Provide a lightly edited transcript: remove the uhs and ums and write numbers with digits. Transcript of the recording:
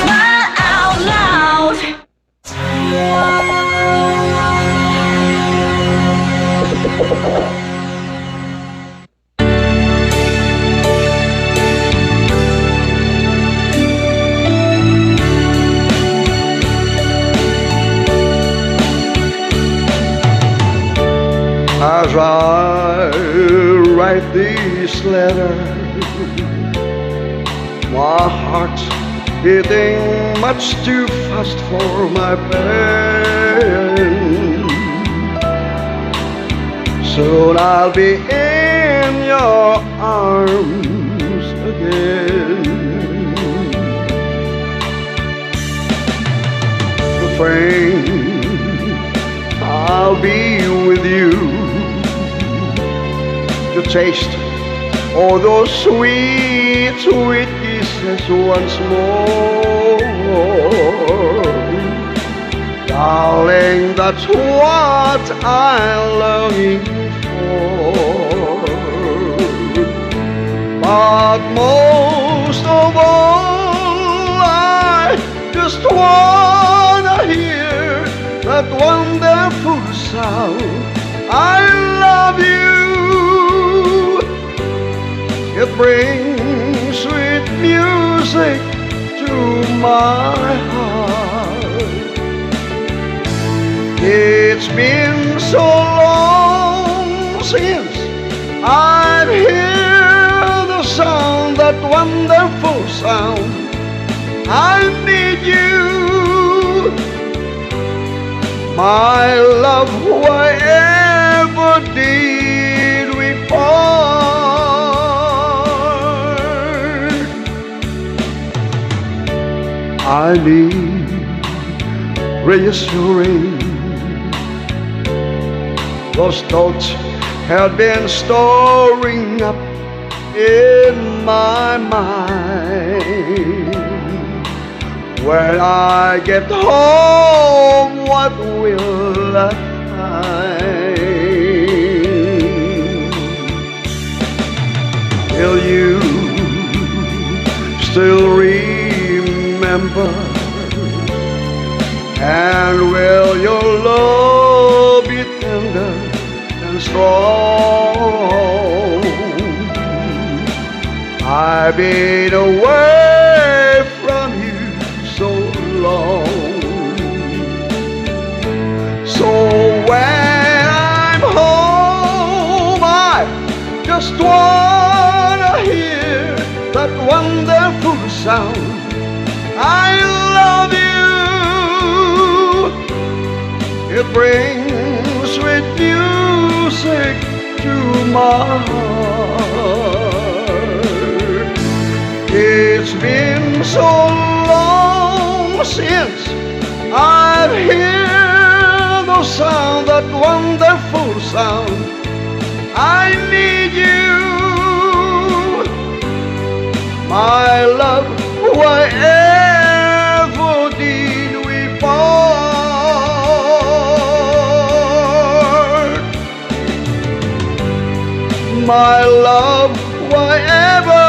Not out loud. As I write this letter, my heart's beating much too fast for my pen. Soon I'll be in your arms again. The train, I'll be with you to taste all those sweet, sweet kisses once more. Darling, that's what I'm longing for. But most of all, I just wanna hear that wonderful sound, I love you. It brings sweet music to my heart. It's been so long since I've heard the sound, that wonderful sound. I need you, my love, wherever did we part? I need reassuring. Those thoughts had been storing up in my mind. When I get home, what will I find? Will you still remember? And will your love be tender and strong? I've been away from you so long. So when I'm home, I just wanna hear that wonderful sound, I love you. It brings sweet music to my heart. It's been so long since I've heard the sound, that wonderful sound. I need you, my love, wherever did we part? My love, wherever